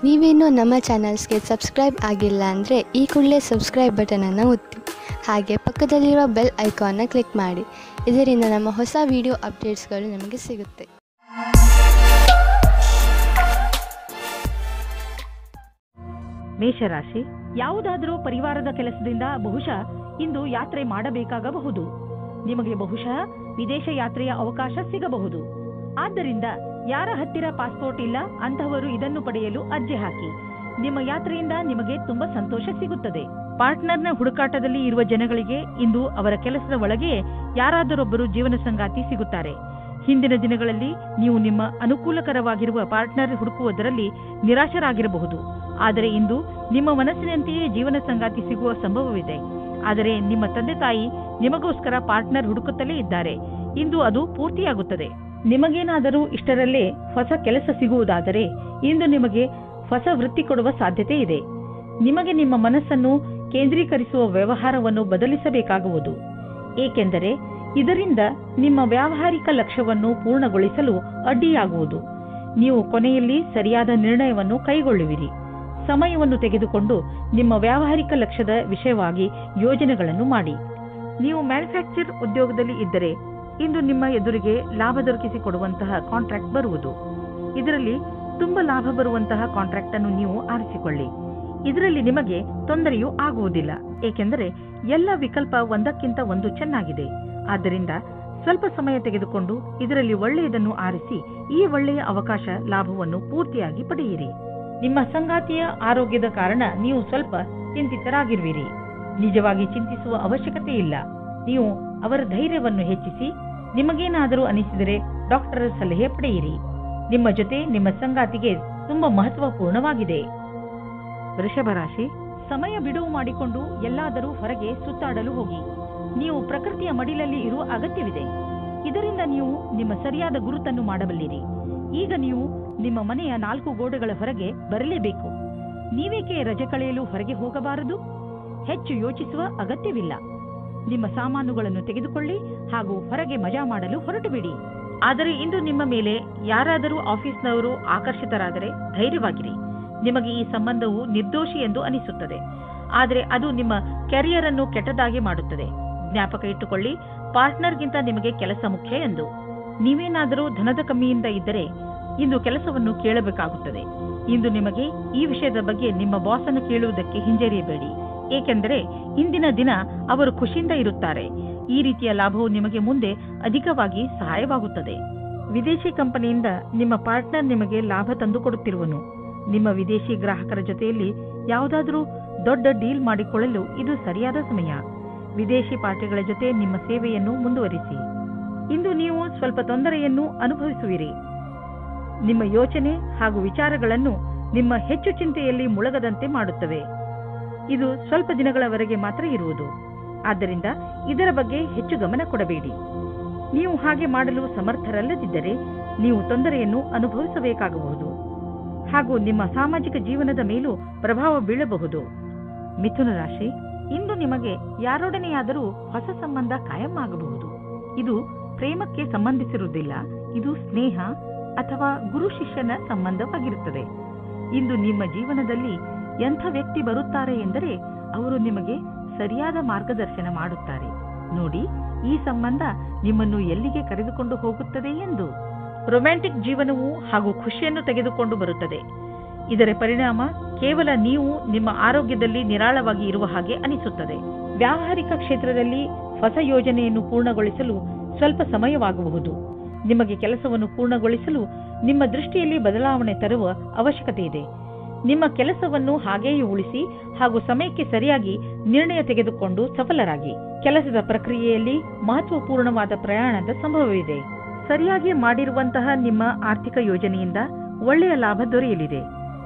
ನೀವೇನೂ ನಮ್ಮ ಚಾನಲ್ಸ್ಗೆ ಸಬ್ಸ್ಕ್ರೈಬ್ ಆಗಿಲ್ಲ ಅಂದರೆ ಈ ಕೂಡಲೇ ಸಬ್ಸ್ಕ್ರೈಬ್ ಬಟನನ್ನು ಒತ್ತಿ ಹಾಗೆ ಪಕ್ಕದಲ್ಲಿರುವ ಬೆಲ್ ಐಕಾನ್ನ ಕ್ಲಿಕ್ ಮಾಡಿ. ಇದರಿಂದ ನಮ್ಮ ಹೊಸ ವಿಡಿಯೋ ಅಪ್ಡೇಟ್ಸ್ಗಳು ನಿಮಗೆ ಸಿಗುತ್ತೆ. ಮೇಷರಾಶಿ, ಯಾವುದಾದರೂ ಪರಿವಾರದ ಕೆಲಸದಿಂದ ಬಹುಶಃ ಇಂದು ಯಾತ್ರೆ ಮಾಡಬೇಕಾಗಬಹುದು. ನಿಮಗೆ ಬಹುಶಃ ವಿದೇಶ ಯಾತ್ರೆಯ ಅವಕಾಶ ಸಿಗಬಹುದು. ಆದ್ದರಿಂದ ಯಾರ ಹತ್ತಿರ ಪಾಸ್ಪೋರ್ಟ್ ಇಲ್ಲ ಅಂತಹವರು ಇದನ್ನು ಪಡೆಯಲು ಅರ್ಜಿ ಹಾಕಿ. ನಿಮ್ಮ ಯಾತ್ರೆಯಿಂದ ನಿಮಗೆ ತುಂಬಾ ಸಂತೋಷ ಸಿಗುತ್ತದೆ. ಪಾರ್ಟ್ನರ್ನ ಹುಡುಕಾಟದಲ್ಲಿ ಇರುವ ಜನಗಳಿಗೆ ಇಂದು ಅವರ ಕೆಲಸದ ಒಳಗೆ ಯಾರಾದರೊಬ್ಬರು ಜೀವನ ಸಂಗಾತಿ ಸಿಗುತ್ತಾರೆ. ಹಿಂದಿನ ದಿನಗಳಲ್ಲಿ ನೀವು ನಿಮ್ಮ ಅನುಕೂಲಕರವಾಗಿರುವ ಪಾರ್ಟ್ನರ್ ಹುಡುಕುವುದರಲ್ಲಿ ನಿರಾಶರಾಗಿರಬಹುದು. ಆದರೆ ಇಂದು ನಿಮ್ಮ ಮನಸ್ಸಿನಂತೆಯೇ ಜೀವನ ಸಂಗಾತಿ ಸಿಗುವ ಸಂಭವವಿದೆ. ಆದರೆ ನಿಮ್ಮ ತಂದೆ ತಾಯಿ ನಿಮಗೋಸ್ಕರ ಪಾರ್ಟ್ನರ್ ಹುಡುಕುತ್ತಲೇ ಇದ್ದಾರೆ. ಇಂದು ಅದು ಪೂರ್ತಿಯಾಗುತ್ತದೆ. ನಿಮಗೇನಾದರೂ ಇಷ್ಟರಲ್ಲೇ ಹೊಸ ಕೆಲಸ ಸಿಗುವುದಾದರೆ ಇಂದು ನಿಮಗೆ ಹೊಸ ವೃತ್ತಿ ಕೊಡುವ ಸಾಧ್ಯತೆ ಇದೆ. ನಿಮಗೆ ನಿಮ್ಮ ಮನಸ್ಸನ್ನು ಕೇಂದ್ರೀಕರಿಸುವ ವ್ಯವಹಾರವನ್ನು ಬದಲಿಸಬೇಕಾಗುವುದು. ಏಕೆಂದರೆ ಇದರಿಂದ ನಿಮ್ಮ ವ್ಯಾವಹಾರಿಕ ಲಕ್ಷ್ಯವನ್ನು ಪೂರ್ಣಗೊಳಿಸಲು ಅಡ್ಡಿಯಾಗುವುದು. ನೀವು ಕೊನೆಯಲ್ಲಿ ಸರಿಯಾದ ನಿರ್ಣಯವನ್ನು ಕೈಗೊಳ್ಳುವಿರಿ. ಸಮಯವನ್ನು ತೆಗೆದುಕೊಂಡು ನಿಮ್ಮ ವ್ಯಾವಹಾರಿಕ ಲಕ್ಷ್ಯದ ವಿಷಯವಾಗಿ ಯೋಜನೆಗಳನ್ನು ಮಾಡಿ. ನೀವು ಮ್ಯಾನುಫ್ಯಾಕ್ಚರ್ ಉದ್ಯೋಗದಲ್ಲಿ ಇದ್ದರೆ ಇಂದು ನಿಮ್ಮ ಎದುರಿಗೆ ಲಾಭ ದೊರಕಿಸಿಕೊಡುವಂತಹ ಕಾಂಟ್ರಾಕ್ಟ್ ಬರುವುದು. ಇದರಲ್ಲಿ ತುಂಬಾ ಲಾಭ ಬರುವಂತಹ ಕಾಂಟ್ರಾಕ್ಟ್ ಅನ್ನು ನೀವು ಆರಿಸಿಕೊಳ್ಳಿ. ಇದರಲ್ಲಿ ನಿಮಗೆ ತೊಂದರೆಯೂ ಆಗುವುದಿಲ್ಲ. ಏಕೆಂದರೆ ಎಲ್ಲ ವಿಕಲ್ಪ ಒಂದಕ್ಕಿಂತ ಒಂದು ಚೆನ್ನಾಗಿದೆ. ಆದ್ದರಿಂದ ಸ್ವಲ್ಪ ಸಮಯ ತೆಗೆದುಕೊಂಡು ಇದರಲ್ಲಿ ಒಳ್ಳೆಯದನ್ನು ಆರಿಸಿ ಈ ಒಳ್ಳೆಯ ಅವಕಾಶ ಲಾಭವನ್ನು ಪೂರ್ತಿಯಾಗಿ ಪಡೆಯಿರಿ. ನಿಮ್ಮ ಸಂಗಾತಿಯ ಆರೋಗ್ಯದ ಕಾರಣ ನೀವು ಸ್ವಲ್ಪ ಚಿಂತಿತರಾಗಿರುವಿರಿ. ನಿಜವಾಗಿ ಚಿಂತಿಸುವ ಅವಶ್ಯಕತೆ ಇಲ್ಲ. ನೀವು ಅವರ ಧೈರ್ಯವನ್ನು ಹೆಚ್ಚಿಸಿ ನಿಮಗೇನಾದರೂ ಅನಿಸಿದರೆ ಡಾಕ್ಟರ್ ಸಲಹೆ ಪಡೆಯಿರಿ. ನಿಮ್ಮ ಜೊತೆ ನಿಮ್ಮ ಸಂಗಾತಿಗೆ ತುಂಬಾ ಮಹತ್ವಪೂರ್ಣವಾಗಿದೆ. ವೃಷಭ ರಾಶಿ, ಸಮಯ ಬಿಡುವು ಮಾಡಿಕೊಂಡು ಎಲ್ಲಾದರೂ ಹೊರಗೆ ಸುತ್ತಾಡಲು ಹೋಗಿ. ನೀವು ಪ್ರಕೃತಿಯ ಮಡಿಲಲ್ಲಿ ಇರುವ ಅಗತ್ಯವಿದೆ. ಇದರಿಂದ ನೀವು ನಿಮ್ಮ ಸರಿಯಾದ ಗುರುತನ್ನು ಮಾಡಬಲ್ಲಿರಿ. ಈಗ ನೀವು ನಿಮ್ಮ ಮನೆಯ 4 ಗೋಡೆಗಳ ಹೊರಗೆ ಬರಲೇಬೇಕು. ನೀವೇಕೆ ರಜೆ ಕಳೆಯಲು ಹೊರಗೆ ಹೋಗಬಾರದು? ಹೆಚ್ಚು ಯೋಚಿಸುವ ಅಗತ್ಯವಿಲ್ಲ. ನಿಮ್ಮ ಸಾಮಾನುಗಳನ್ನು ತೆಗೆದುಕೊಳ್ಳಿ ಹಾಗೂ ಹೊರಗೆ ಮಜಾ ಮಾಡಲು ಹೊರಟು ಬಿಡಿ. ಆದರೆ ಇಂದು ನಿಮ್ಮ ಮೇಲೆ ಯಾರಾದರೂ ಆಫೀಸ್ನವರು ಆಕರ್ಷಿತರಾದರೆ ಧೈರ್ಯವಾಗಿರಿ. ನಿಮಗೆ ಈ ಸಂಬಂಧವು ನಿರ್ದೋಷಿ ಎಂದು ಅನಿಸುತ್ತದೆ, ಆದರೆ ಅದು ನಿಮ್ಮ ಕೆರಿಯರ್ ಅನ್ನು ಕೆಟ್ಟದಾಗಿ ಮಾಡುತ್ತದೆ. ಜ್ಞಾಪಕ ಇಟ್ಟುಕೊಳ್ಳಿ, ಪಾರ್ಟ್ನರ್ಗಿಂತ ನಿಮಗೆ ಕೆಲಸ ಮುಖ್ಯ ಎಂದು. ನೀವೇನಾದರೂ ಧನದ ಕಮ್ಮಿಯಿಂದ ಇದ್ದರೆ ಇಂದು ಕೆಲಸವನ್ನು ಕೇಳಬೇಕಾಗುತ್ತದೆ. ಇಂದು ನಿಮಗೆ ಈ ವಿಷಯದ ಬಗ್ಗೆ ನಿಮ್ಮ ಬಾಸನ್ನು ಕೇಳುವುದಕ್ಕೆ ಹಿಂಜರಿಯಬೇಡಿ. ಏಕೆಂದರೆ ಇಂದಿನ ದಿನ ಅವರು ಖುಷಿಯಿಂದ ಇರುತ್ತಾರೆ. ಈ ರೀತಿಯ ಲಾಭವು ನಿಮಗೆ ಮುಂದೆ ಅಧಿಕವಾಗಿ ಸಹಾಯವಾಗುತ್ತದೆ. ವಿದೇಶಿ ಕಂಪನಿಯಿಂದ ನಿಮ್ಮ ಪಾರ್ಟ್ನರ್ ನಿಮಗೆ ಲಾಭ ತಂದುಕೊಡುತ್ತಿರುವನು. ನಿಮ್ಮ ವಿದೇಶಿ ಗ್ರಾಹಕರ ಜೊತೆಯಲ್ಲಿ ಯಾವುದಾದರೂ ದೊಡ್ಡ ಡೀಲ್ ಮಾಡಿಕೊಳ್ಳಲು ಇದು ಸರಿಯಾದ ಸಮಯ. ವಿದೇಶಿ ಪಾರ್ಟಿಗಳ ಜೊತೆ ನಿಮ್ಮ ಸೇವೆಯನ್ನು ಮುಂದುವರಿಸಿ. ಇಂದು ನೀವು ಸ್ವಲ್ಪ ತೊಂದರೆಯನ್ನು ಅನುಭವಿಸುವಿರಿ. ನಿಮ್ಮ ಯೋಚನೆ ಹಾಗೂ ವಿಚಾರಗಳನ್ನು ನಿಮ್ಮ ಹೆಚ್ಚು ಚಿಂತೆಯಲ್ಲಿ ಮುಳುಗದಂತೆ ಮಾಡುತ್ತವೆ. ಇದು ಸ್ವಲ್ಪ ದಿನಗಳವರೆಗೆ ಮಾತ್ರ ಇರುವುದು. ಆದ್ದರಿಂದ ಇದರ ಬಗ್ಗೆ ಹೆಚ್ಚು ಗಮನ ಕೊಡಬೇಡಿ. ನೀವು ಹಾಗೆ ಮಾಡಲು ಸಮರ್ಥರಲ್ಲದಿದ್ದರೆ ನೀವು ತೊಂದರೆಯನ್ನು ಅನುಭವಿಸಬೇಕಾಗಬಹುದು ಹಾಗೂ ನಿಮ್ಮ ಸಾಮಾಜಿಕ ಜೀವನದ ಮೇಲೂ ಪ್ರಭಾವ ಬೀಳಬಹುದು. ಮಿಥುನ ರಾಶಿ, ಇಂದು ನಿಮಗೆ ಯಾರೊಡನೆಯಾದರೂ ಹೊಸ ಸಂಬಂಧ ಕಾಯಂ ಆಗಬಹುದು. ಇದು ಪ್ರೇಮಕ್ಕೆ ಸಂಬಂಧಿಸಿರುವುದಿಲ್ಲ. ಇದು ಸ್ನೇಹ ಅಥವಾ ಗುರು ಶಿಷ್ಯನ ಸಂಬಂಧವಾಗಿರುತ್ತದೆ. ಇಂದು ನಿಮ್ಮ ಜೀವನದಲ್ಲಿ ಎಂಥ ವ್ಯಕ್ತಿ ಬರುತ್ತಾರೆ ಎಂದರೆ ಅವರು ನಿಮಗೆ ಸರಿಯಾದ ಮಾರ್ಗದರ್ಶನ ಮಾಡುತ್ತಾರೆ. ನೋಡಿ, ಈ ಸಂಬಂಧ ನಿಮ್ಮನ್ನು ಎಲ್ಲಿಗೆ ಕರೆದುಕೊಂಡು ಹೋಗುತ್ತದೆ ಎಂದು. ರೊಮ್ಯಾಂಟಿಕ್ ಜೀವನವು ಹಾಗೂ ಖುಷಿಯನ್ನು ತೆಗೆದುಕೊಂಡು ಬರುತ್ತದೆ. ಇದರ ಪರಿಣಾಮ ಕೇವಲ ನೀವು ನಿಮ್ಮ ಆರೋಗ್ಯದಲ್ಲಿ ನಿರಾಳವಾಗಿ ಇರುವ ಹಾಗೆ ಅನಿಸುತ್ತದೆ. ವ್ಯಾವಹಾರಿಕ ಕ್ಷೇತ್ರದಲ್ಲಿ ಹೊಸ ಯೋಜನೆಯನ್ನು ಪೂರ್ಣಗೊಳಿಸಲು ಸ್ವಲ್ಪ ಸಮಯವಾಗಬಹುದು. ನಿಮಗೆ ಕೆಲಸವನ್ನು ಪೂರ್ಣಗೊಳಿಸಲು ನಿಮ್ಮ ದೃಷ್ಟಿಯಲ್ಲಿ ಬದಲಾವಣೆ ತರುವ ಅವಶ್ಯಕತೆ ಇದೆ. ನಿಮ್ಮ ಕೆಲಸವನ್ನು ಹಾಗೆಯೇ ಉಳಿಸಿ ಹಾಗೂ ಸಮಯಕ್ಕೆ ಸರಿಯಾಗಿ ನಿರ್ಣಯ ತೆಗೆದುಕೊಂಡು ಸಫಲರಾಗಿ. ಕೆಲಸದ ಪ್ರಕ್ರಿಯೆಯಲ್ಲಿ ಮಹತ್ವಪೂರ್ಣವಾದ ಪ್ರಯಾಣದ ಸಂಭವವಿದೆ. ಸರಿಯಾಗಿ ಮಾಡಿರುವಂತಹ ನಿಮ್ಮ ಆರ್ಥಿಕ ಯೋಜನೆಯಿಂದ ಒಳ್ಳೆಯ ಲಾಭ ದೊರೆಯಲಿದೆ.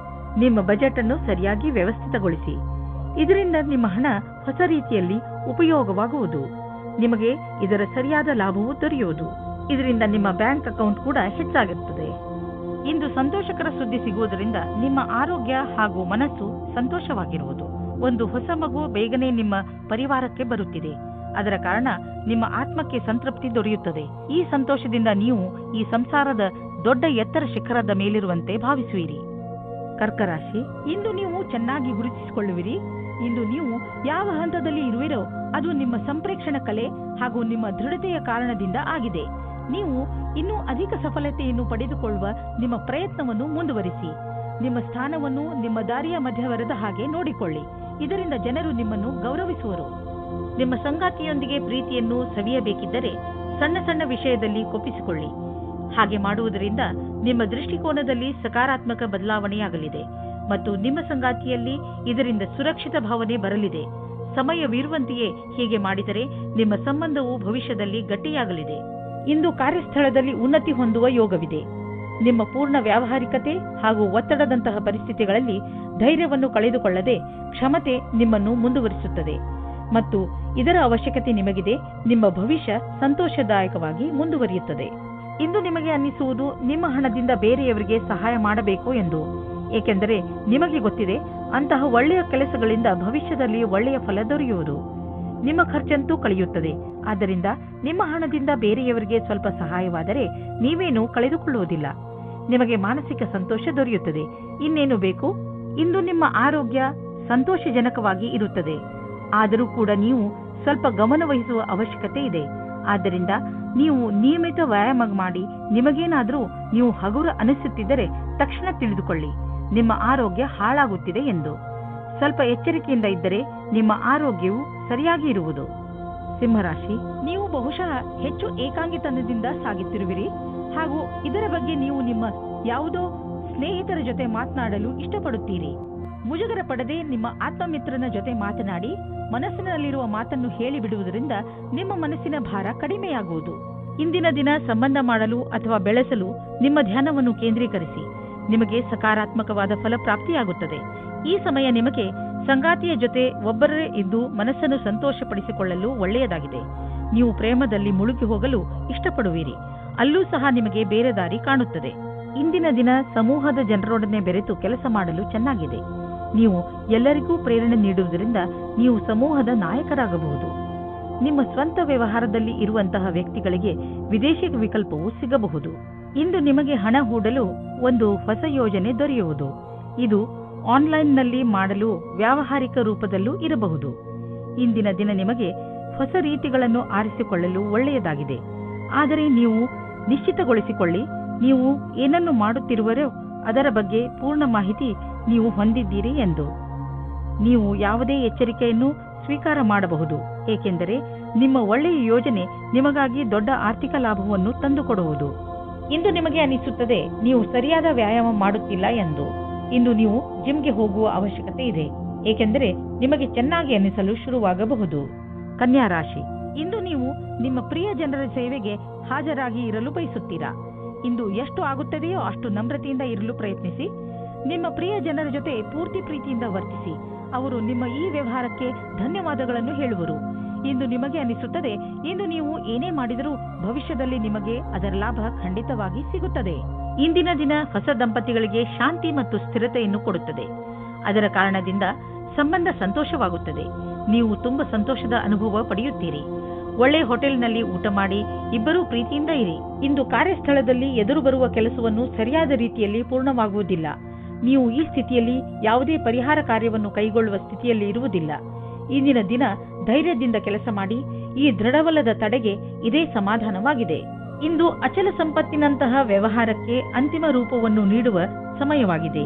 ನಿಮ್ಮ ಬಜೆಟ್ ಅನ್ನು ಸರಿಯಾಗಿ ವ್ಯವಸ್ಥಿತಗೊಳಿಸಿ. ಇದರಿಂದ ನಿಮ್ಮ ಹಣ ಹೊಸ ರೀತಿಯಲ್ಲಿ ಉಪಯೋಗವಾಗುವುದು. ನಿಮಗೆ ಇದರ ಸರಿಯಾದ ಲಾಭವು ದೊರೆಯುವುದು. ಇದರಿಂದ ನಿಮ್ಮ ಬ್ಯಾಂಕ್ ಅಕೌಂಟ್ ಕೂಡ ಹೆಚ್ಚಾಗುತ್ತದೆ. ಇಂದು ಸಂತೋಷಕರ ಸುದ್ದಿ ಸಿಗುವುದರಿಂದ ನಿಮ್ಮ ಆರೋಗ್ಯ ಹಾಗೂ ಮನಸ್ಸು ಸಂತೋಷವಾಗಿರುವುದು. ಒಂದು ಹೊಸ ಮಗು ಬೇಗನೆ ನಿಮ್ಮ ಪರಿವಾರಕ್ಕೆ ಬರುತ್ತಿದೆ. ಅದರ ಕಾರಣ ನಿಮ್ಮ ಆತ್ಮಕ್ಕೆ ಸಂತೃಪ್ತಿ ದೊರೆಯುತ್ತದೆ. ಈ ಸಂತೋಷದಿಂದ ನೀವು ಈ ಸಂಸಾರದ ದೊಡ್ಡ ಎತ್ತರ ಶಿಖರದ ಮೇಲಿರುವಂತೆ ಭಾವಿಸುವಿರಿ. ಕರ್ಕ ರಾಶಿ, ಇಂದು ನೀವು ಚೆನ್ನಾಗಿ ಗುರುತಿಸಿಕೊಳ್ಳುವಿರಿ. ಇಂದು ನೀವು ಯಾವ ಹಂತದಲ್ಲಿ ಇರುವಿರೋ ಅದು ನಿಮ್ಮ ಸಂಪ್ರೇಕ್ಷಣ ಕಲೆ ಹಾಗೂ ನಿಮ್ಮ ದೃಢತೆಯ ಕಾರಣದಿಂದ ಆಗಿದೆ. ನೀವು ಇನ್ನೂ ಅಧಿಕ ಸಫಲತೆಯನ್ನು ಪಡೆದುಕೊಳ್ಳುವ ನಿಮ್ಮ ಪ್ರಯತ್ನವನ್ನು ಮುಂದುವರಿಸಿ. ನಿಮ್ಮ ಸ್ಥಾನವನ್ನು ನಿಮ್ಮ ದಾರಿಯ ಮಧ್ಯವರದ ಹಾಗೆ ನೋಡಿಕೊಳ್ಳಿ. ಇದರಿಂದ ಜನರು ನಿಮ್ಮನ್ನು ಗೌರವಿಸುವರು. ನಿಮ್ಮ ಸಂಗಾತಿಯೊಂದಿಗೆ ಪ್ರೀತಿಯನ್ನು ಸವಿಯಬೇಕಿದ್ದರೆ ಸಣ್ಣ ಸಣ್ಣ ವಿಷಯದಲ್ಲಿ ಕೊಪ್ಪಿಸಿಕೊಳ್ಳಿ. ಹಾಗೆ ಮಾಡುವುದರಿಂದ ನಿಮ್ಮ ದೃಷ್ಟಿಕೋನದಲ್ಲಿ ಸಕಾರಾತ್ಮಕ ಬದಲಾವಣೆಯಾಗಲಿದೆ ಮತ್ತು ನಿಮ್ಮ ಸಂಗಾತಿಯಲ್ಲಿ ಇದರಿಂದ ಸುರಕ್ಷಿತ ಭಾವನೆ ಬರಲಿದೆ. ಸಮಯವಿರುವಂತೆಯೇ ಹೀಗೆ ಮಾಡಿದರೆ ನಿಮ್ಮ ಸಂಬಂಧವು ಭವಿಷ್ಯದಲ್ಲಿ ಗಟ್ಟಿಯಾಗಲಿದೆ. ಇಂದು ಕಾರ್ಯಸ್ಥಳದಲ್ಲಿ ಉನ್ನತಿ ಹೊಂದುವ ಯೋಗವಿದೆ. ನಿಮ್ಮ ಪೂರ್ಣ ವ್ಯಾವಹಾರಿಕತೆ ಹಾಗೂ ಒತ್ತಡದಂತಹ ಪರಿಸ್ಥಿತಿಗಳಲ್ಲಿ ಧೈರ್ಯವನ್ನು ಕಳೆದುಕೊಳ್ಳದೆ ಕ್ಷಮತೆ ನಿಮ್ಮನ್ನು ಮುಂದುವರಿಸುತ್ತದೆ ಮತ್ತು ಇದರ ಅವಶ್ಯಕತೆ ನಿಮಗಿದೆ. ನಿಮ್ಮ ಭವಿಷ್ಯ ಸಂತೋಷದಾಯಕವಾಗಿ ಮುಂದುವರಿಯುತ್ತದೆ. ಇಂದು ನಿಮಗೆ ಅನ್ನಿಸುವುದು ನಿಮ್ಮ ಹಣದಿಂದ ಬೇರೆಯವರಿಗೆ ಸಹಾಯ ಮಾಡಬೇಕು ಎಂದು, ಏಕೆಂದರೆ ನಿಮಗೆ ಗೊತ್ತಿದೆ ಅಂತಹ ಒಳ್ಳೆಯ ಕೆಲಸಗಳಿಂದ ಭವಿಷ್ಯದಲ್ಲಿ ಒಳ್ಳೆಯ ಫಲ ದೊರೆಯುವುದು. ನಿಮ್ಮ ಖರ್ಚಂತೂ ಕಳೆಯುತ್ತದೆ. ಆದ್ದರಿಂದ ನಿಮ್ಮ ಹಣದಿಂದ ಬೇರೆಯವರಿಗೆ ಸ್ವಲ್ಪ ಸಹಾಯವಾದರೆ ನೀವೇನೂ ಕಳೆದುಕೊಳ್ಳುವುದಿಲ್ಲ. ನಿಮಗೆ ಮಾನಸಿಕ ಸಂತೋಷ ದೊರೆಯುತ್ತದೆ. ಇನ್ನೇನು ಬೇಕು? ಇಂದು ನಿಮ್ಮ ಆರೋಗ್ಯ ಸಂತೋಷಜನಕವಾಗಿ ಇರುತ್ತದೆ. ಆದರೂ ಕೂಡ ನೀವು ಸ್ವಲ್ಪ ಗಮನವಹಿಸುವ ಅವಶ್ಯಕತೆ ಇದೆ. ಆದ್ದರಿಂದ ನೀವು ನಿಯಮಿತ ವ್ಯಾಯಾಮ ಮಾಡಿ ನಿಮಗೇನಾದರೂ ನೀವು ಹಗುರ ಅನಿಸುತ್ತಿದ್ದರೆ ತಕ್ಷಣ ತಿಳಿದುಕೊಳ್ಳಿ, ನಿಮ್ಮ ಆರೋಗ್ಯ ಹಾಳಾಗುತ್ತಿದೆ ಎಂದು. ಸ್ವಲ್ಪ ಎಚ್ಚರಿಕೆಯಿಂದ ಇದ್ದರೆ ನಿಮ್ಮ ಆರೋಗ್ಯವು ಸರಿಯಾಗಿ ಇರುವುದು. ಸಿಂಹರಾಶಿ, ನೀವು ಬಹುಶಃ ಹೆಚ್ಚು ಏಕಾಂಗಿತನದಿಂದ ಸಾಗುತ್ತಿರುವಿರಿ ಹಾಗೂ ಇದರ ಬಗ್ಗೆ ನೀವು ನಿಮ್ಮ ಯಾವುದೋ ಸ್ನೇಹಿತರ ಜೊತೆ ಮಾತನಾಡಲು ಇಷ್ಟಪಡುತ್ತೀರಿ. ಮುಜುಗರ ಪಡದೆ ನಿಮ್ಮ ಆತ್ಮಮಿತ್ರನ ಜೊತೆ ಮಾತನಾಡಿ ಮನಸ್ಸಿನಲ್ಲಿರುವ ಮಾತನ್ನು ಹೇಳಿಬಿಡುವುದರಿಂದ ನಿಮ್ಮ ಮನಸ್ಸಿನ ಭಾರ ಕಡಿಮೆಯಾಗುವುದು. ಇಂದಿನ ದಿನ ಸಂಬಂಧ ಮಾಡಲು ಅಥವಾ ಬೆಳೆಸಲು ನಿಮ್ಮ ಧ್ಯಾನವನ್ನು ಕೇಂದ್ರೀಕರಿಸಿ. ನಿಮಗೆ ಸಕಾರಾತ್ಮಕವಾದ ಫಲ ಪ್ರಾಪ್ತಿಯಾಗುತ್ತದೆ. ಈ ಸಮಯ ನಿಮಗೆ ಸಂಗಾತಿಯ ಜೊತೆ ಒಬ್ಬರೇ ಇದ್ದು ಮನಸ್ಸನ್ನು ಸಂತೋಷಪಡಿಸಿಕೊಳ್ಳಲು ಒಳ್ಳೆಯದಾಗಿದೆ. ನೀವು ಪ್ರೇಮದಲ್ಲಿ ಮುಳುಗಿ ಹೋಗಲು ಇಷ್ಟಪಡುವಿರಿ. ಅಲ್ಲೂ ಸಹ ನಿಮಗೆ ಬೇರೆ ದಾರಿ ಕಾಣುತ್ತದೆ. ಇಂದಿನ ದಿನ ಸಮೂಹದ ಜನರೊಡನೆ ಬೆರೆತು ಕೆಲಸ ಮಾಡಲು ಚೆನ್ನಾಗಿದೆ. ನೀವು ಎಲ್ಲರಿಗೂ ಪ್ರೇರಣೆ ನೀಡುವುದರಿಂದ ನೀವು ಸಮೂಹದ ನಾಯಕರಾಗಬಹುದು. ನಿಮ್ಮ ಸ್ವಂತ ವ್ಯವಹಾರದಲ್ಲಿ ಇರುವಂತಹ ವ್ಯಕ್ತಿಗಳಿಗೆ ವಿದೇಶಿ ವಿಕಲ್ಪವು ಸಿಗಬಹುದು. ಇಂದು ನಿಮಗೆ ಹಣ ಹೂಡಲು ಒಂದು ಹೊಸ ಯೋಜನೆ ದೊರೆಯುವುದು. ಇದು ಆನ್ಲೈನ್ನಲ್ಲಿ ಮಾಡಲು ವ್ಯಾವಹಾರಿಕ ರೂಪದಲ್ಲೂ ಇರಬಹುದು. ಇಂದಿನ ದಿನ ನಿಮಗೆ ಹೊಸ ರೀತಿಗಳನ್ನು ಆರಿಸಿಕೊಳ್ಳಲು ಒಳ್ಳೆಯದಾಗಿದೆ. ಆದರೆ ನೀವು ನಿಶ್ಚಿತಗೊಳಿಸಿಕೊಳ್ಳಿ, ನೀವು ಏನನ್ನು ಮಾಡುತ್ತಿರುವರೋ ಅದರ ಬಗ್ಗೆ ಪೂರ್ಣ ಮಾಹಿತಿ ನೀವು ಹೊಂದಿದ್ದೀರಿ ಎಂದು. ನೀವು ಯಾವುದೇ ಎಚ್ಚರಿಕೆಯನ್ನು ಸ್ವೀಕಾರ ಮಾಡಬಹುದು, ಏಕೆಂದರೆ ನಿಮ್ಮ ಒಳ್ಳೆಯ ಯೋಜನೆ ನಿಮಗಾಗಿ ದೊಡ್ಡ ಆರ್ಥಿಕ ಲಾಭವನ್ನು ತಂದುಕೊಡುವುದು. ಇಂದು ನಿಮಗೆ ಅನಿಸುತ್ತದೆ ನೀವು ಸರಿಯಾದ ವ್ಯಾಯಾಮ ಮಾಡುತ್ತಿಲ್ಲ ಎಂದು. ಇಂದು ನೀವು ಜಿಮ್ಗೆ ಹೋಗುವ ಅವಶ್ಯಕತೆ ಇದೆ, ಏಕೆಂದರೆ ನಿಮಗೆ ಚೆನ್ನಾಗಿ ಅನಿಸಲು ಶುರುವಾಗಬಹುದು. ಕನ್ಯಾ ರಾಶಿ, ಇಂದು ನೀವು ನಿಮ್ಮ ಪ್ರಿಯ ಜನರ ಸೇವೆಗೆ ಹಾಜರಾಗಿ ಇರಲು ಬಯಸುತ್ತೀರಾ. ಇಂದು ಎಷ್ಟು ಆಗುತ್ತದೆಯೋ ಅಷ್ಟು ನಮ್ರತೆಯಿಂದ ಇರಲು ಪ್ರಯತ್ನಿಸಿ. ನಿಮ್ಮ ಪ್ರಿಯ ಜನರ ಜೊತೆ ಪೂರ್ತಿ ಪ್ರೀತಿಯಿಂದ ವರ್ತಿಸಿ. ಅವರು ನಿಮ್ಮ ಈ ವ್ಯವಹಾರಕ್ಕೆ ಧನ್ಯವಾದಗಳನ್ನು ಹೇಳುವರು. ಇಂದು ನಿಮಗೆ ಅನಿಸುತ್ತದೆ ಇಂದು ನೀವು ಏನೇ ಮಾಡಿದರೂ ಭವಿಷ್ಯದಲ್ಲಿ ನಿಮಗೆ ಅದರ ಲಾಭ ಖಂಡಿತವಾಗಿ ಸಿಗುತ್ತದೆ. ಇಂದಿನ ದಿನ ಹೊಸ ದಂಪತಿಗಳಿಗೆ ಶಾಂತಿ ಮತ್ತು ಸ್ಥಿರತೆಯನ್ನು ಕೊಡುತ್ತದೆ. ಅದರ ಕಾರಣದಿಂದ ಸಂಬಂಧ ಸಂತೋಷವಾಗುತ್ತದೆ. ನೀವು ತುಂಬಾ ಸಂತೋಷದ ಅನುಭವ ಪಡೆಯುತ್ತೀರಿ. ಒಳ್ಳೆ ಹೋಟೆಲ್ನಲ್ಲಿ ಊಟ ಮಾಡಿ ಇಬ್ಬರೂ ಪ್ರೀತಿಯಿಂದ ಇರಿ. ಇಂದು ಕಾರ್ಯಸ್ಥಳದಲ್ಲಿ ಎದುರು ಬರುವ ಕೆಲಸವನ್ನು ಸರಿಯಾದ ರೀತಿಯಲ್ಲಿ ಪೂರ್ಣವಾಗುವುದಿಲ್ಲ. ನೀವು ಈ ಸ್ಥಿತಿಯಲ್ಲಿ ಯಾವುದೇ ಪರಿಹಾರ ಕಾರ್ಯವನ್ನು ಕೈಗೊಳ್ಳುವ ಸ್ಥಿತಿಯಲ್ಲಿ ಇರುವುದಿಲ್ಲ. ಇಂದಿನ ದಿನ ಧೈರ್ಯದಿಂದ ಕೆಲಸ ಮಾಡಿ. ಈ ದೃಢವಲ್ಲದ ತಡೆಗೆ ಇದೇ ಸಮಾಧಾನವಾಗಿದೆ. ಇಂದು ಅಚಲ ಸಂಪತ್ತಿನಂತಹ ವ್ಯವಹಾರಕ್ಕೆ ಅಂತಿಮ ರೂಪವನ್ನು ನೀಡುವ ಸಮಯವಾಗಿದೆ.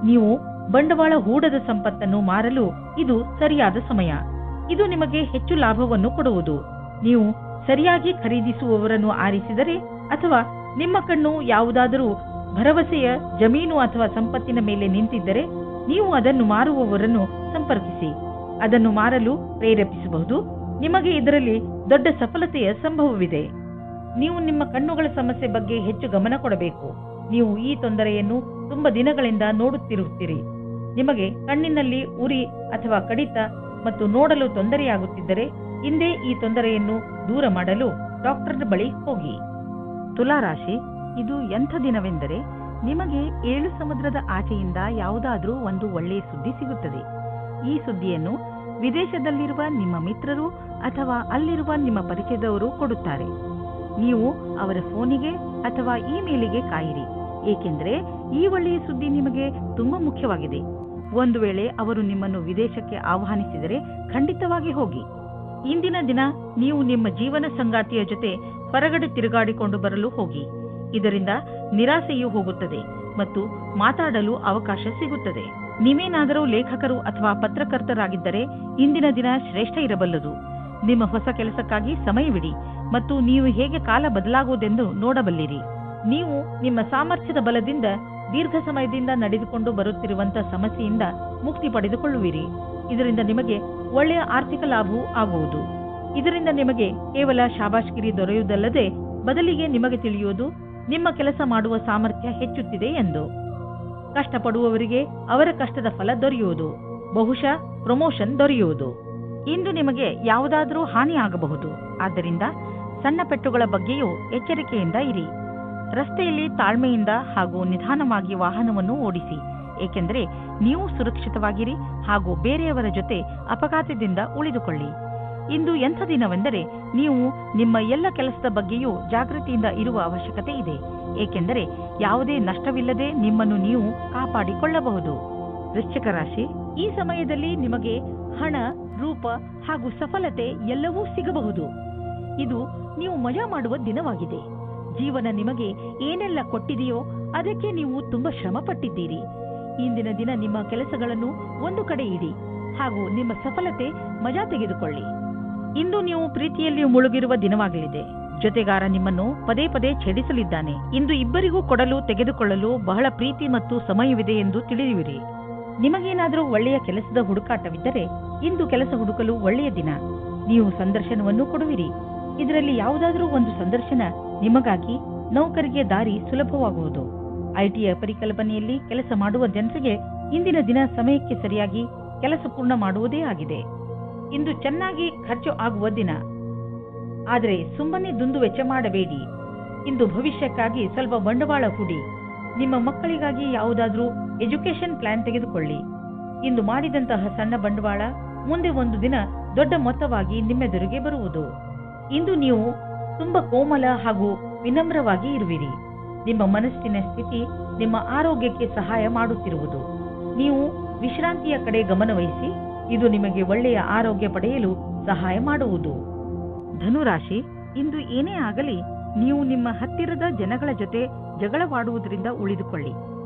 ನೀವು ಬಂಡವಾಳ ಹೂಡದ ಸಂಪತ್ತನ್ನು ಮಾರಲು ಇದು ಸರಿಯಾದ ಸಮಯ. ಇದು ನಿಮಗೆ ಹೆಚ್ಚು ಲಾಭವನ್ನು ಕೊಡುವುದು. ನೀವು ಸರಿಯಾಗಿ ಖರೀದಿಸುವವರನ್ನು ಆರಿಸಿದರೆ ಅಥವಾ ನಿಮ್ಮ ಕಣ್ಣು ಯಾವುದಾದರೂ ಭರವಸೆಯ ಜಮೀನು ಅಥವಾ ಸಂಪತ್ತಿನ ಮೇಲೆ ನಿಂತಿದ್ದರೆ ನೀವು ಅದನ್ನು ಮಾರುವವರನ್ನು ಸಂಪರ್ಕಿಸಿ. ಅದನ್ನು ಮಾರಲು ಪ್ರೇರೇಪಿಸಬಹುದು. ನಿಮಗೆ ಇದರಲ್ಲಿ ದೊಡ್ಡ ಸಫಲತೆಯ ಸಂಭವವಿದೆ. ನೀವು ನಿಮ್ಮ ಕಣ್ಣುಗಳ ಸಮಸ್ಯೆ ಬಗ್ಗೆ ಹೆಚ್ಚು ಗಮನ ಕೊಡಬೇಕು. ನೀವು ಈ ತೊಂದರೆಯನ್ನು ತುಂಬಾ ದಿನಗಳಿಂದ ನೋಡುತ್ತಿರುತ್ತೀರಿ. ನಿಮಗೆ ಕಣ್ಣಿನಲ್ಲಿ ಉರಿ ಅಥವಾ ಕಡಿತ ಮತ್ತು ನೋಡಲು ತೊಂದರೆಯಾಗುತ್ತಿದ್ದರೆ ಹಿಂದೆ ಈ ತೊಂದರೆಯನ್ನು ದೂರ ಮಾಡಲು ಡಾಕ್ಟರ್ ಬಳಿ ಹೋಗಿ. ತುಲಾರಾಶಿ, ಇದು ಎಂಥ ದಿನವೆಂದರೆ ನಿಮಗೆ 7 ಸಮುದ್ರದ ಆಚೆಯಿಂದ ಯಾವುದಾದ್ರೂ ಒಂದು ಒಳ್ಳೆಯ ಸುದ್ದಿ ಸಿಗುತ್ತದೆ. ಈ ಸುದ್ದಿಯನ್ನು ವಿದೇಶದಲ್ಲಿರುವ ನಿಮ್ಮ ಮಿತ್ರರು ಅಥವಾ ಅಲ್ಲಿರುವ ನಿಮ್ಮ ಪರಿಚಯದವರು ಕೊಡುತ್ತಾರೆ. ನೀವು ಅವರ ಫೋನಿಗೆ ಅಥವಾ ಇಮೇಲಿಗೆ ಕಾಯಿರಿ. ಏಕೆಂದರೆ ಈ ಒಳ್ಳೆಯ ಸುದ್ದಿ ನಿಮಗೆ ತುಂಬಾ ಮುಖ್ಯವಾಗಿದೆ. ಒಂದು ವೇಳೆ ಅವರು ನಿಮ್ಮನ್ನು ವಿದೇಶಕ್ಕೆ ಆಹ್ವಾನಿಸಿದರೆ ಖಂಡಿತವಾಗಿ ಹೋಗಿ. ಇಂದಿನ ದಿನ ನೀವು ನಿಮ್ಮ ಜೀವನ ಸಂಗಾತಿಯ ಜೊತೆ ಹೊರಗಡೆ ತಿರುಗಾಡಿಕೊಂಡು ಬರಲು ಹೋಗಿ. ಇದರಿಂದ ನಿರಾಸೆಯೂ ಹೋಗುತ್ತದೆ ಮತ್ತು ಮಾತಾಡಲು ಅವಕಾಶ ಸಿಗುತ್ತದೆ. ನೀವೇನಾದರೂ ಲೇಖಕರು ಅಥವಾ ಪತ್ರಕರ್ತರಾಗಿದ್ದರೆ ಇಂದಿನ ದಿನ ಶ್ರೇಷ್ಠ ಇರಬಲ್ಲದು. ನಿಮ್ಮ ಹೊಸ ಕೆಲಸಕ್ಕಾಗಿ ಸಮಯವಿಡಿ ಮತ್ತು ನೀವು ಹೇಗೆ ಕಾಲ ಬದಲಾಗುವುದೆಂದು ನೋಡಬಲ್ಲಿರಿ. ನೀವು ನಿಮ್ಮ ಸಾಮರ್ಥ್ಯದ ಬಲದಿಂದ ದೀರ್ಘ ಸಮಯದಿಂದ ನಡೆದುಕೊಂಡು ಬರುತ್ತಿರುವಂತಹ ಸಮಸ್ಯೆಯಿಂದ ಮುಕ್ತಿ ಪಡೆದುಕೊಳ್ಳುವಿರಿ. ಇದರಿಂದ ನಿಮಗೆ ಒಳ್ಳೆಯ ಆರ್ಥಿಕ ಲಾಭವೂ ಆಗುವುದು. ಇದರಿಂದ ನಿಮಗೆ ಕೇವಲ ಶಾಬಾಷ್ಗಿರಿ ದೊರೆಯುವುದಲ್ಲದೆ ಬದಲಿಗೆ ನಿಮಗೆ ತಿಳಿಯುವುದು ನಿಮ್ಮ ಕೆಲಸ ಮಾಡುವ ಸಾಮರ್ಥ್ಯ ಹೆಚ್ಚುತ್ತಿದೆ ಎಂದು. ಕಷ್ಟಪಡುವವರಿಗೆ ಅವರ ಕಷ್ಟದ ಫಲ ದೊರೆಯುವುದು, ಬಹುಶಃ ಪ್ರಮೋಷನ್ ದೊರೆಯುವುದು. ಇಂದು ನಿಮಗೆ ಯಾವುದಾದರೂ ಹಾನಿ ಆಗಬಹುದು. ಆದ್ದರಿಂದ ಸಣ್ಣ ಪೆಟ್ಟುಗಳ ಬಗ್ಗೆಯೂ ಎಚ್ಚರಿಕೆಯಿಂದ ಇರಿ. ರಸ್ತೆಯಲ್ಲಿ ತಾಳ್ಮೆಯಿಂದ ಹಾಗೂ ನಿಧಾನವಾಗಿ ವಾಹನವನ್ನು ಓಡಿಸಿ, ಏಕೆಂದರೆ ನೀವು ಸುರಕ್ಷಿತವಾಗಿರಿ ಹಾಗೂ ಬೇರೆಯವರ ಜೊತೆ ಅಪಘಾತದಿಂದ ಉಳಿದುಕೊಳ್ಳಿ. ಇಂದು ಎಂಥ ದಿನವೆಂದರೆ ನೀವು ನಿಮ್ಮ ಎಲ್ಲ ಕೆಲಸದ ಬಗ್ಗೆಯೂ ಜಾಗೃತಿಯಿಂದ ಇರುವ ಅವಶ್ಯಕತೆ ಇದೆ, ಏಕೆಂದರೆ ಯಾವುದೇ ನಷ್ಟವಿಲ್ಲದೆ ನಿಮ್ಮನ್ನು ನೀವು ಕಾಪಾಡಿಕೊಳ್ಳಬಹುದು. ವೃಶ್ಚಿಕ ರಾಶಿ, ಈ ಸಮಯದಲ್ಲಿ ನಿಮಗೆ ಹಣ, ರೂಪ ಹಾಗೂ ಸಫಲತೆ ಎಲ್ಲವೂ ಸಿಗಬಹುದು. ಇದು ನೀವು ಮಜಾ ಮಾಡುವ ದಿನವಾಗಿದೆ. ಜೀವನ ನಿಮಗೆ ಏನೆಲ್ಲ ಕೊಟ್ಟಿದೆಯೋ ಅದಕ್ಕೆ ನೀವು ತುಂಬಾ ಶ್ರಮ ಪಟ್ಟಿದ್ದೀರಿ. ಇಂದಿನ ದಿನ ನಿಮ್ಮ ಕೆಲಸಗಳನ್ನು ಒಂದು ಕಡೆ ಇಡಿ ಹಾಗೂ ನಿಮ್ಮ ಸಫಲತೆ ಮಜಾ ತೆಗೆದುಕೊಳ್ಳಿ. ಇಂದು ನೀವು ಪ್ರೀತಿಯಲ್ಲಿ ಮುಳುಗಿರುವ ದಿನವಾಗಲಿದೆ. ಜೊತೆಗಾರ ನಿಮ್ಮನ್ನು ಪದೇ ಪದೇ ಛೇಡಿಸಲಿದ್ದಾನೆ. ಇಂದು ಇಬ್ಬರಿಗೂ ಕೊಡಲು ತೆಗೆದುಕೊಳ್ಳಲು ಬಹಳ ಪ್ರೀತಿ ಮತ್ತು ಸಮಯವಿದೆ ಎಂದು ತಿಳಿಯುವಿರಿ. ನಿಮಗೇನಾದರೂ ಒಳ್ಳೆಯ ಕೆಲಸದ ಹುಡುಕಾಟವಿದ್ದರೆ ಇಂದು ಕೆಲಸ ಹುಡುಕಲು ಒಳ್ಳೆಯ ದಿನ. ನೀವು ಸಂದರ್ಶನವನ್ನು ಕೊಡುವಿರಿ. ಇದರಲ್ಲಿ ಯಾವುದಾದರೂ ಒಂದು ಸಂದರ್ಶನ ನಿಮಗಾಗಿ ನೌಕರಿಗೆ ದಾರಿ ಸುಲಭವಾಗುವುದು. ಐಟಿಯ ಪರಿಕಲ್ಪನೆಯಲ್ಲಿ ಕೆಲಸ ಮಾಡುವ ಜನರಿಗೆ ಇಂದಿನ ದಿನ ಸಮಯಕ್ಕೆ ಸರಿಯಾಗಿ ಕೆಲಸ ಪೂರ್ಣ ಮಾಡುವುದೇ ಆಗಿದೆ. ಇಂದು ಚೆನ್ನಾಗಿ ಖರ್ಚು ಆಗುವ ದಿನ. ಆದರೆ ಸುಮ್ಮನೆ ದುಂದು ವೆಚ್ಚ ಮಾಡಬೇಡಿ. ಇಂದು ಭವಿಷ್ಯಕ್ಕಾಗಿ ಸ್ವಲ್ಪ ಬಂಡವಾಳ ಹೂಡಿ. ನಿಮ್ಮ ಮಕ್ಕಳಿಗಾಗಿ ಯಾವುದಾದ್ರೂ ಎಜುಕೇಶನ್ ಪ್ಲಾನ್ ತೆಗೆದುಕೊಳ್ಳಿ. ಇಂದು ಮಾಡಿದಂತಹ ಸಣ್ಣ ಬಂಡವಾಳ ಮುಂದೆ ಒಂದು ದಿನ ದೊಡ್ಡ ಮೊತ್ತವಾಗಿ ನಿಮ್ಮೆದುರಿಗೆ ಬರುವುದು. ಇಂದು ನೀವು ತುಂಬಾ ಕೋಮಲ ಹಾಗೂ ವಿನಮ್ರವಾಗಿ ಇರುವಿರಿ. ನಿಮ್ಮ ಮನಸ್ಸಿನ ಸ್ಥಿತಿ ನಿಮ್ಮ ಆರೋಗ್ಯಕ್ಕೆ ಸಹಾಯ ಮಾಡುತ್ತಿರುವುದು. ನೀವು ವಿಶ್ರಾಂತಿಯ ಕಡೆ ಗಮನವಹಿಸಿ. ಇದು ನಿಮಗೆ ಒಳ್ಳೆಯ ಆರೋಗ್ಯ ಪಡೆಯಲು ಸಹಾಯ ಮಾಡುವುದು. ಧನುರಾಶಿ, ಇಂದು ಏನೇ ಆಗಲಿ ನೀವು ನಿಮ್ಮ ಹತ್ತಿರದ ಜನಗಳ ಜೊತೆ ಜಗಳವಾಡುವುದರಿಂದ ಉಳಿದುಕೊಳ್ಳಿ.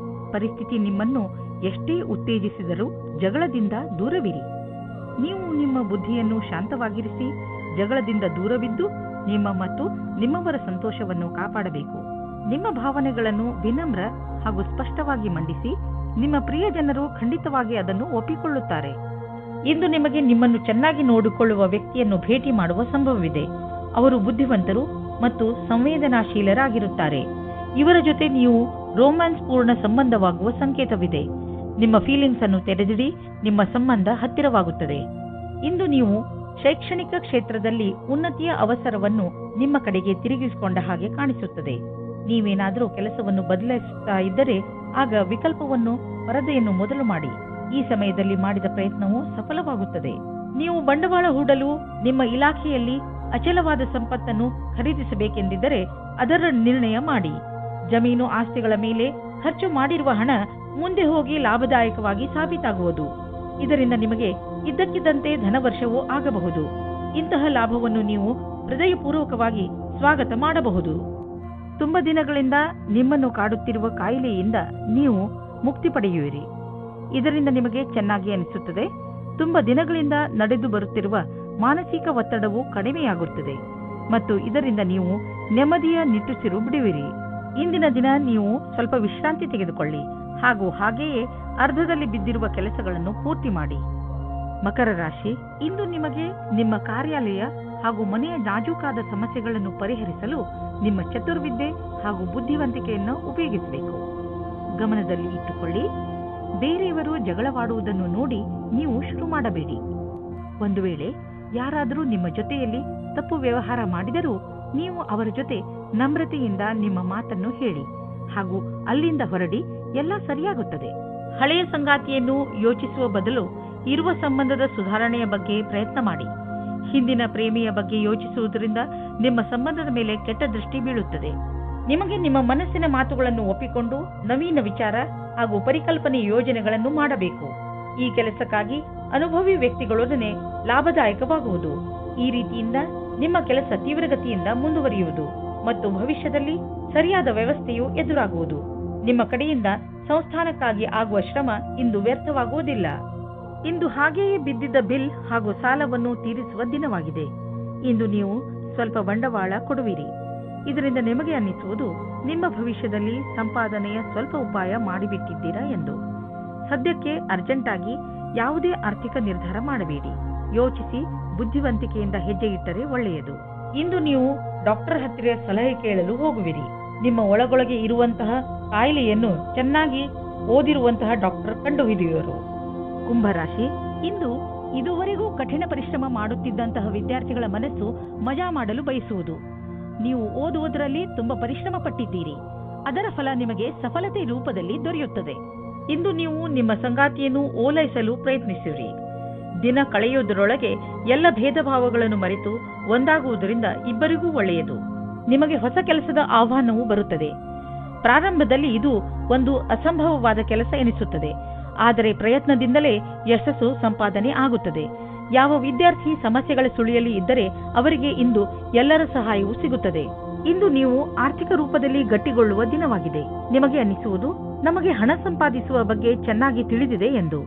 ಪರಿಸ್ಥಿತಿ ನಿಮ್ಮನ್ನು ಎಷ್ಟೇ ಉತ್ತೇಜಿಸಿದರೂ ಜಗಳದಿಂದ ದೂರವಿರಿ. ನೀವು ನಿಮ್ಮ ಬುದ್ಧಿಯನ್ನು ಶಾಂತವಾಗಿರಿಸಿ ಜಗಳದಿಂದ ದೂರವಿದ್ದು ನಿಮ್ಮ ಮತ್ತು ನಿಮ್ಮವರ ಸಂತೋಷವನ್ನು ಕಾಪಾಡಬೇಕು. ನಿಮ್ಮ ಭಾವನೆಗಳನ್ನು ವಿನಮ್ರ ಹಾಗೂ ಸ್ಪಷ್ಟವಾಗಿ ಮಂಡಿಸಿ. ನಿಮ್ಮ ಪ್ರಿಯ ಜನರು ಖಂಡಿತವಾಗಿ ಅದನ್ನು ಒಪ್ಪಿಕೊಳ್ಳುತ್ತಾರೆ. ಇಂದು ನಿಮಗೆ ನಿಮ್ಮನ್ನು ಚೆನ್ನಾಗಿ ನೋಡಿಕೊಳ್ಳುವ ವ್ಯಕ್ತಿಯನ್ನು ಭೇಟಿ ಮಾಡುವ ಸಂಭವವಿದೆ. ಅವರು ಬುದ್ಧಿವಂತರು ಮತ್ತು ಸಂವೇದನಾಶೀಲರಾಗಿರುತ್ತಾರೆ. ಇವರ ಜೊತೆ ನೀವು ರೋಮ್ಯಾನ್ಸ್ ಪೂರ್ಣ ಸಂಬಂಧವಾಗುವ ಸಂಕೇತವಿದೆ. ನಿಮ್ಮ ಫೀಲಿಂಗ್ಸ್ ಅನ್ನು ತೆರೆದಿಡಿ. ನಿಮ್ಮ ಸಂಬಂಧ ಹತ್ತಿರವಾಗುತ್ತದೆ. ಇಂದು ನೀವು ಶೈಕ್ಷಣಿಕ ಕ್ಷೇತ್ರದಲ್ಲಿ ಉನ್ನತಿಯ ಅವಸರವನ್ನು ನಿಮ್ಮ ಕಡೆಗೆ ತಿರುಗಿಸಿಕೊಂಡ ಹಾಗೆ ಕಾಣಿಸುತ್ತದೆ. ನೀವೇನಾದರೂ ಕೆಲಸವನ್ನು ಬದಲಾಯಿಸುತ್ತಾ ಇದ್ದರೆ ಆಗ ವಿಕಲ್ಪವನ್ನು ಪರದೆಯನ್ನು ಮೊದಲು ಮಾಡಿ. ಈ ಸಮಯದಲ್ಲಿ ಮಾಡಿದ ಪ್ರಯತ್ನವು ಸಫಲವಾಗುತ್ತದೆ. ನೀವು ಬಂಡವಾಳ ಹೂಡಲು ನಿಮ್ಮ ಇಲಾಖೆಯಲ್ಲಿ ಅಚಲವಾದ ಸಂಪತ್ತನ್ನು ಖರೀದಿಸಬೇಕೆಂದಿದ್ದರೆ ಅದರ ನಿರ್ಣಯ ಮಾಡಿ. ಜಮೀನು ಆಸ್ತಿಗಳ ಮೇಲೆ ಖರ್ಚು ಮಾಡಿರುವ ಹಣ ಮುಂದೆ ಹೋಗಿ ಲಾಭದಾಯಕವಾಗಿ ಸಾಬೀತಾಗುವುದು. ಇದರಿಂದ ನಿಮಗೆ ಇದ್ದಕ್ಕಿದ್ದಂತೆ ಧನವರ್ಷವೂ ಆಗಬಹುದು. ಇಂತಹ ಲಾಭವನ್ನು ನೀವು ಹೃದಯಪೂರ್ವಕವಾಗಿ ಸ್ವಾಗತ ಮಾಡಬಹುದು. ತುಂಬ ದಿನಗಳಿಂದ ನಿಮ್ಮನ್ನು ಕಾಡುತ್ತಿರುವ ಕಾಯಿಲೆಯಿಂದ ನೀವು ಮುಕ್ತಿ ಪಡೆಯುವಿರಿ. ಇದರಿಂದ ನಿಮಗೆ ಚೆನ್ನಾಗಿ ಅನಿಸುತ್ತದೆ. ತುಂಬ ದಿನಗಳಿಂದ ನಡೆದು ಬರುತ್ತಿರುವ ಮಾನಸಿಕ ಒತ್ತಡವು ಕಡಿಮೆಯಾಗುತ್ತದೆ ಮತ್ತು ಇದರಿಂದ ನೀವು ನೆಮ್ಮದಿಯ ನಿಟ್ಟುಸಿರು ಬಿಡುವಿರಿ. ಇಂದಿನ ದಿನ ನೀವು ಸ್ವಲ್ಪ ವಿಶ್ರಾಂತಿ ತೆಗೆದುಕೊಳ್ಳಿ ಹಾಗೂ ಹಾಗೆಯೇ ಅರ್ಧದಲ್ಲಿ ಬಿದ್ದಿರುವ ಕೆಲಸಗಳನ್ನು ಪೂರ್ತಿ ಮಾಡಿ. ಮಕರ ರಾಶಿ, ಇಂದು ನಿಮಗೆ ನಿಮ್ಮ ಕಾರ್ಯಾಲಯ ಹಾಗೂ ಮನೆಯ ನಾಜೂಕಾದ ಸಮಸ್ಯೆಗಳನ್ನು ಪರಿಹರಿಸಲು ನಿಮ್ಮ ಚತುರ್ವಿದ್ಯೆ ಹಾಗೂ ಬುದ್ಧಿವಂತಿಕೆಯನ್ನು ಉಪಯೋಗಿಸಬೇಕು. ಗಮನದಲ್ಲಿ ಇಟ್ಟುಕೊಳ್ಳಿ. ಬೇರೆಯವರು ಜಗಳವಾಡುವುದನ್ನು ನೋಡಿ ನೀವು ಶುರು ಮಾಡಬೇಡಿ. ಒಂದು ವೇಳೆ ಯಾರಾದರೂ ನಿಮ್ಮ ಜೊತೆಯಲ್ಲಿ ತಪ್ಪು ವ್ಯವಹಾರ ಮಾಡಿದರೂ ನೀವು ಅವರ ಜೊತೆ ನಮ್ರತೆಯಿಂದ ನಿಮ್ಮ ಮಾತನ್ನು ಹೇಳಿ ಹಾಗೂ ಅಲ್ಲಿಂದ ಹೊರಡಿ. ಎಲ್ಲ ಸರಿಯಾಗುತ್ತದೆ. ಹಳೆಯ ಸಂಗಾತಿಯನ್ನು ಯೋಚಿಸುವ ಬದಲು ಇರುವ ಸಂಬಂಧದ ಸುಧಾರಣೆಯ ಬಗ್ಗೆ ಪ್ರಯತ್ನ ಮಾಡಿ. ಹಿಂದಿನ ಪ್ರೇಮಿಯ ಬಗ್ಗೆ ಯೋಚಿಸುವುದರಿಂದ ನಿಮ್ಮ ಸಂಬಂಧದ ಮೇಲೆ ಕೆಟ್ಟ ದೃಷ್ಟಿ ಬೀಳುತ್ತದೆ. ನಿಮಗೆ ನಿಮ್ಮ ಮನಸ್ಸಿನ ಮಾತುಗಳನ್ನು ಒಪ್ಪಿಕೊಂಡು ನವೀನ ವಿಚಾರ ಹಾಗೂ ಪರಿಕಲ್ಪನೆ ಯೋಜನೆಗಳನ್ನು ಮಾಡಬೇಕು. ಈ ಕೆಲಸಕ್ಕಾಗಿ ಅನುಭವಿ ವ್ಯಕ್ತಿಗಳೊಡನೆ ಲಾಭದಾಯಕವಾಗುವುದು. ಈ ರೀತಿಯಿಂದ ನಿಮ್ಮ ಕೆಲಸ ತೀವ್ರಗತಿಯಿಂದ ಮುಂದುವರಿಯುವುದು ಮತ್ತು ಭವಿಷ್ಯದಲ್ಲಿ ಸರಿಯಾದ ವ್ಯವಸ್ಥೆಯು ಎದುರಾಗುವುದು. ನಿಮ್ಮ ಕಡೆಯಿಂದ ಸಂಸ್ಥಾನಕ್ಕಾಗಿ ಆಗುವ ಶ್ರಮ ಇಂದು ವ್ಯರ್ಥವಾಗುವುದಿಲ್ಲ. ಇಂದು ಹಾಗೆಯೇ ಬಿದ್ದಿದ್ದ ಬಿಲ್ ಹಾಗೂ ಸಾಲವನ್ನು ತೀರಿಸುವ ದಿನವಾಗಿದೆ. ಇಂದು ನೀವು ಸ್ವಲ್ಪ ಬಂಡವಾಳ ಕೊಡುವಿರಿ. ಇದರಿಂದ ನಿಮಗೆ ಅನ್ನಿಸುವುದು ನಿಮ್ಮ ಭವಿಷ್ಯದಲ್ಲಿ ಸಂಪಾದನೆಯ ಸ್ವಲ್ಪ ಉಪಾಯ ಮಾಡಿಬಿಟ್ಟಿದ್ದೀರಾ ಎಂದು. ಸದ್ಯಕ್ಕೆ ಅರ್ಜೆಂಟ್ ಆಗಿ ಯಾವುದೇ ಆರ್ಥಿಕ ನಿರ್ಧಾರ ಮಾಡಬೇಡಿ. ಯೋಚಿಸಿ ಬುದ್ಧಿವಂತಿಕೆಯಿಂದ ಹೆಜ್ಜೆ ಇಟ್ಟರೆ ಒಳ್ಳೆಯದು. ಇಂದು ನೀವು ಡಾಕ್ಟರ್ ಹತ್ತಿರ ಸಲಹೆ ಕೇಳಲು ಹೋಗುವಿರಿ. ನಿಮ್ಮ ಒಳಗೊಳಗೆ ಇರುವಂತಹ ಕಾಯಿಲೆಯನ್ನು ಚೆನ್ನಾಗಿ ಓದಿರುವಂತಹ ಡಾಕ್ಟರ್ ಕಂಡುಹಿಡಿಯುವರು. ಕುಂಭರಾಶಿ, ಇಂದು ಇದುವರೆಗೂ ಕಠಿಣ ಪರಿಶ್ರಮ ಮಾಡುತ್ತಿದ್ದಂತಹ ವಿದ್ಯಾರ್ಥಿಗಳ ಮನಸ್ಸು ಮಜಾ ಮಾಡಲು ಬಯಸುವುದು. ನೀವು ಓದುವುದರಲ್ಲಿ ತುಂಬಾ ಪರಿಶ್ರಮ ಪಟ್ಟಿದ್ದೀರಿ. ಅದರ ಫಲ ನಿಮಗೆ ಸಫಲತೆ ರೂಪದಲ್ಲಿ ದೊರೆಯುತ್ತದೆ. ಇಂದು ನೀವು ನಿಮ್ಮ ಸಂಗಾತಿಯನ್ನು ಓಲೈಸಲು ಪ್ರಯತ್ನಿಸಿರಿ. ದಿನ ಕಳೆಯುವುದರೊಳಗೆ ಎಲ್ಲ ಭೇದ ಭಾವಗಳನ್ನು ಮರೆತು ಒಂದಾಗುವುದರಿಂದ ಇಬ್ಬರಿಗೂ ಒಳ್ಳೆಯದು. ನಿಮಗೆ ಹೊಸ ಕೆಲಸದ ಆಹ್ವಾನವೂ ಬರುತ್ತದೆ. ಪ್ರಾರಂಭದಲ್ಲಿ ಇದು ಒಂದು ಅಸಂಭವವಾದ ಕೆಲಸ ಎನಿಸುತ್ತದೆ, ಆದರೆ ಪ್ರಯತ್ನದಿಂದಲೇ ಯಶಸ್ಸು ಸಂಪಾದನೆ ಆಗುತ್ತದೆ. ಯಾವ ವಿದ್ಯಾರ್ಥಿ ಸಮಸ್ಯೆಗಳ ಸುಳಿಯಲ್ಲಿ ಇದ್ದರೆ ಅವರಿಗೆ ಇಂದು ಎಲ್ಲರ ಸಹಾಯವೂ ಸಿಗುತ್ತದೆ. ಇಂದು ನೀವು ಆರ್ಥಿಕ ರೂಪದಲ್ಲಿ ಗಟ್ಟಿಗೊಳ್ಳುವ ದಿನವಾಗಿದೆ. ನಿಮಗೆ ಅನ್ನಿಸುವುದು ನಮಗೆ ಹಣ ಸಂಪಾದಿಸುವ ಬಗ್ಗೆ ಚೆನ್ನಾಗಿ ತಿಳಿದಿದೆ ಎಂದು.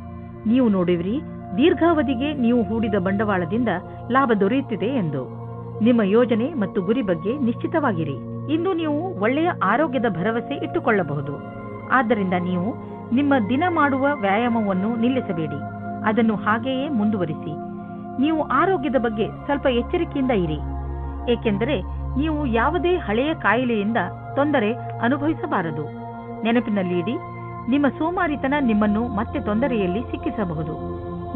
ನೀವು ನೋಡುವಿರಿ, ದೀರ್ಘಾವಧಿಗೆ ನೀವು ಹೂಡಿದ ಬಂಡವಾಳದಿಂದ ಲಾಭ ದೊರೆಯುತ್ತಿದೆ ಎಂದು. ನಿಮ್ಮ ಯೋಜನೆ ಮತ್ತು ಗುರಿ ಬಗ್ಗೆ ನಿಶ್ಚಿತವಾಗಿರಿ. ಇಂದು ನೀವು ಒಳ್ಳೆಯ ಆರೋಗ್ಯದ ಭರವಸೆ ಇಟ್ಟುಕೊಳ್ಳಬಹುದು. ಆದ್ದರಿಂದ ನೀವು ನಿಮ್ಮ ದಿನ ಮಾಡುವ ವ್ಯಾಯಾಮವನ್ನು ನಿಲ್ಲಿಸಬೇಡಿ. ಅದನ್ನು ಹಾಗೆಯೇ ಮುಂದುವರಿಸಿ. ನೀವು ಆರೋಗ್ಯದ ಬಗ್ಗೆ ಸ್ವಲ್ಪ ಎಚ್ಚರಿಕೆಯಿಂದ ಇರಿ, ಏಕೆಂದರೆ ನೀವು ಯಾವುದೇ ಹಳೆಯ ಕಾಯಿಲೆಯಿಂದ ತೊಂದರೆ ಅನುಭವಿಸಬಾರದು. ನೆನಪಿನಲ್ಲಿಡಿ, ನಿಮ್ಮ ಸೋಮಾರಿತನ ನಿಮ್ಮನ್ನು ಮತ್ತೆ ತೊಂದರೆಯಲ್ಲಿ ಸಿಕ್ಕಿಸಬಹುದು.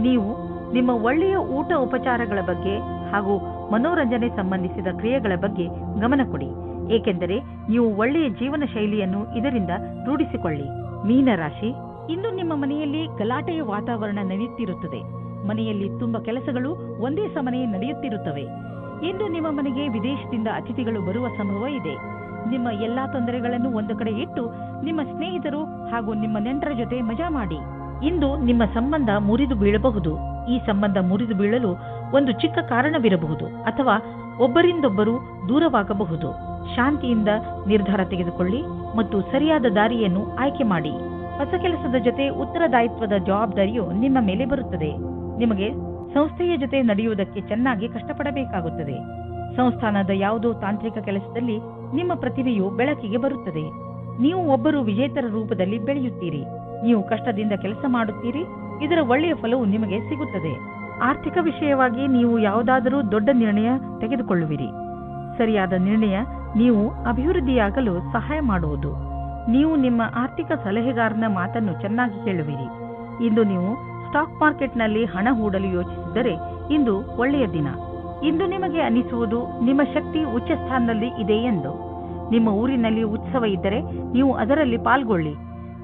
ನೀವು ನಿಮ್ಮ ಒಳ್ಳೆಯ ಊಟ ಉಪಚಾರಗಳ ಬಗ್ಗೆ ಹಾಗೂ ಮನೋರಂಜನೆ ಸಂಬಂಧಿಸಿದ ಕ್ರಿಯೆಗಳ ಬಗ್ಗೆ ಗಮನ ಕೊಡಿ, ಏಕೆಂದರೆ ನೀವು ಒಳ್ಳೆಯ ಜೀವನ ಶೈಲಿಯನ್ನು ಇದರಿಂದ ರೂಢಿಸಿಕೊಳ್ಳಿ. ಮೀನರಾಶಿ, ಇಂದು ನಿಮ್ಮ ಮನೆಯಲ್ಲಿ ಗಲಾಟೆಯ ವಾತಾವರಣ ನಡೆಯುತ್ತಿರುತ್ತದೆ. ಮನೆಯಲ್ಲಿ ತುಂಬಾ ಕೆಲಸಗಳು ಒಂದೇ ಸಮನೆ ನಡೆಯುತ್ತಿರುತ್ತವೆ. ಇಂದು ನಿಮ್ಮ ಮನೆಗೆ ವಿದೇಶದಿಂದ ಅತಿಥಿಗಳು ಬರುವ ಸಂಭವ ಇದೆ. ನಿಮ್ಮ ಎಲ್ಲಾ ತೊಂದರೆಗಳನ್ನು ಒಂದು ಕಡೆ ಇಟ್ಟು ನಿಮ್ಮ ಸ್ನೇಹಿತರು ಹಾಗೂ ನಿಮ್ಮ ನೆಂಟರ ಜೊತೆ ಮಜಾ ಮಾಡಿ. ಇಂದು ನಿಮ್ಮ ಸಂಬಂಧ ಮುರಿದು ಬೀಳಬಹುದು. ಈ ಸಂಬಂಧ ಮುರಿದು ಬೀಳಲು ಒಂದು ಚಿಕ್ಕ ಕಾರಣವಿರಬಹುದು ಅಥವಾ ಒಬ್ಬರಿಂದೊಬ್ಬರು ದೂರವಾಗಬಹುದು. ಶಾಂತಿಯಿಂದ ನಿರ್ಧಾರ ತೆಗೆದುಕೊಳ್ಳಿ ಮತ್ತು ಸರಿಯಾದ ದಾರಿಯನ್ನು ಆಯ್ಕೆ ಮಾಡಿ. ಹೊಸ ಕೆಲಸದ ಜೊತೆ ಉತ್ತರದಾಯಿತ್ವದ ಜವಾಬ್ದಾರಿಯು ನಿಮ್ಮ ಮೇಲೆ ಬರುತ್ತದೆ. ನಿಮಗೆ ಸಂಸ್ಥೆಯ ಜೊತೆ ನಡೆಯುವುದಕ್ಕೆ ಚೆನ್ನಾಗಿ ಕಷ್ಟಪಡಬೇಕಾಗುತ್ತದೆ. ಸಂಸ್ಥಾನದ ಯಾವುದೋ ತಾಂತ್ರಿಕ ಕೆಲಸದಲ್ಲಿ ನಿಮ್ಮ ಪ್ರತಿಭೆಯು ಬೆಳಕಿಗೆ ಬರುತ್ತದೆ. ನೀವು ಒಬ್ಬರು ವಿಜೇತರ ರೂಪದಲ್ಲಿ ಬೆಳೆಯುತ್ತೀರಿ. ನೀವು ಕಷ್ಟದಿಂದ ಕೆಲಸ ಮಾಡುತ್ತೀರಿ. ಇದರ ಒಳ್ಳೆಯ ಫಲವು ನಿಮಗೆ ಸಿಗುತ್ತದೆ. ಆರ್ಥಿಕ ವಿಷಯವಾಗಿ ನೀವು ಯಾವುದಾದರೂ ದೊಡ್ಡ ನಿರ್ಣಯ ತೆಗೆದುಕೊಳ್ಳುವಿರಿ. ಸರಿಯಾದ ನಿರ್ಣಯ ನೀವು ಅಭಿವೃದ್ಧಿಯಾಗಲು ಸಹಾಯ ಮಾಡುವುದು. ನೀವು ನಿಮ್ಮ ಆರ್ಥಿಕ ಸಲಹೆಗಾರನ ಮಾತನ್ನು ಚೆನ್ನಾಗಿ ಕೇಳುವಿರಿ. ಇಂದು ನೀವು ಸ್ಟಾಕ್ ಮಾರ್ಕೆಟ್ನಲ್ಲಿ ಹಣ ಹೂಡಲು ಯೋಚಿಸಿದರೆ ಇಂದು ಒಳ್ಳೆಯ ದಿನ. ಇಂದು ನಿಮಗೆ ಅನಿಸುವುದು ನಿಮ್ಮ ಶಕ್ತಿ ಉಚ್ಚ ಸ್ಥಾನದಲ್ಲಿ ಇದೆ ಎಂದು. ನಿಮ್ಮ ಊರಿನಲ್ಲಿ ಉತ್ಸವ ಇದ್ದರೆ ನೀವು ಅದರಲ್ಲಿ ಪಾಲ್ಗೊಳ್ಳಿ.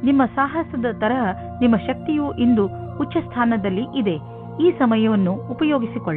ನಿಮ್ಮ ಸಾಹಸದ ತರಹ ನಿಮ್ಮ ಶಕ್ತಿಯು ಇಂದು ಉಚ್ಚ ಸ್ಥಾನದಲ್ಲಿ ಇದೆ. ಈ ಸಮಯವನ್ನು ಉಪಯೋಗಿಸಿಕೊಳ್ಳಿ.